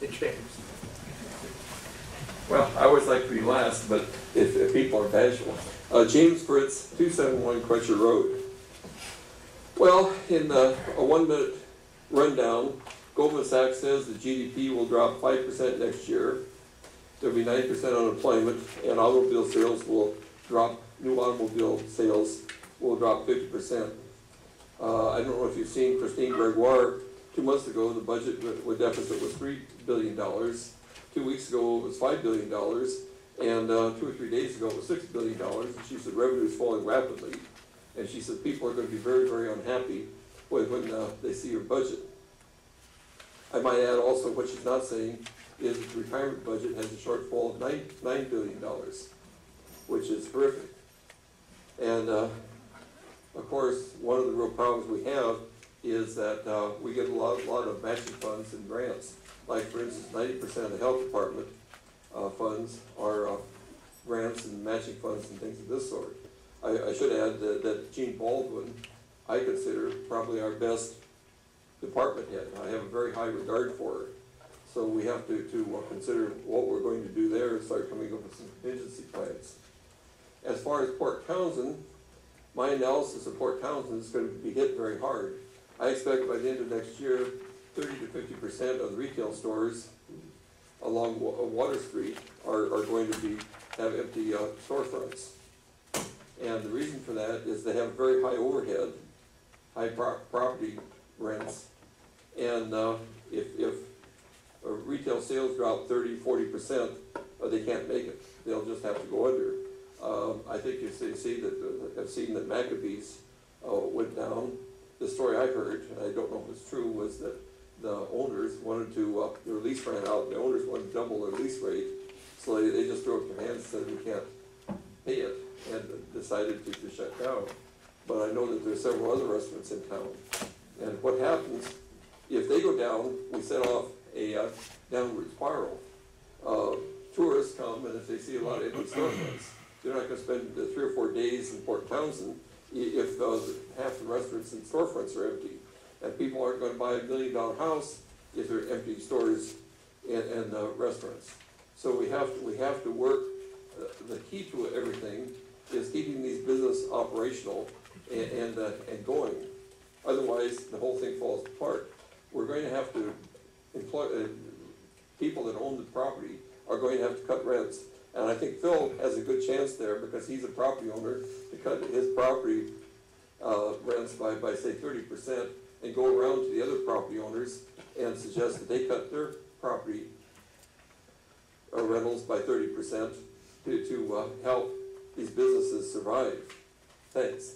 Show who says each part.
Speaker 1: James.
Speaker 2: Well, I always like to be last, but if people are bashful. James Fritz, 271 Crutcher Road. Well, in a 1-minute rundown, Goldman Sachs says the GDP will drop 5% next year. There'll be 9% unemployment, and automobile sales will drop. New automobile sales will drop 50%. I don't know if you've seen Christine Gregoire. 2 months ago, the budget deficit was $3 billion. 2 weeks ago, it was $5 billion. And 2 or 3 days ago, it was $6 billion. And she said revenue is falling rapidly. And she said people are going to be very, very unhappy when they see your budget. I might add also what she's not saying is that the retirement budget has a shortfall of $9 billion, which is horrific. And of course, one of the real problems we have is that we get a lot of matching funds and grants. Like for instance, 90% of the health department funds are grants and matching funds and things of this sort. I should add that Jean Baldwin, I consider probably our best department head. I have a very high regard for her. So we have to consider what we're going to do there and start coming up with some contingency plans. As far as Port Townsend, my analysis of Port Townsend is going to be hit very hard. I expect by the end of next year, 30 to 50% of the retail stores along Water Street are going to have empty storefronts. And the reason for that is they have very high overhead, high property rents, and if retail sales drop 30, 40%, they can't make it. They'll just have to go under. I think you see that I've seen that Maccabees went down. The story I heard, and I don't know if it's true, was that the owners wanted to, their lease ran out, and the owners wanted to double their lease rate, so they just threw up their hands and said, we can't pay it, and decided to shut down. But I know that there's several other restaurants in town. And what happens, if they go down, we set off a downward spiral. Tourists come, and if they see a lot of empty storefronts, they're not going to spend 3 or 4 days in Port Townsend if half the restaurants and storefronts are empty. And people aren't going to buy $1 million house if there are empty stores and restaurants. So we have to work. The key to everything is keeping these business operational and going. Otherwise, the whole thing falls apart. We're going to have to employ people that own the property are going to have to cut rents. And I think Phil has a good chance there because he's a property owner to cut his property rents by say 30% and go around to the other property owners and suggest that they cut their property rentals by 30% to help these businesses survive. Thanks.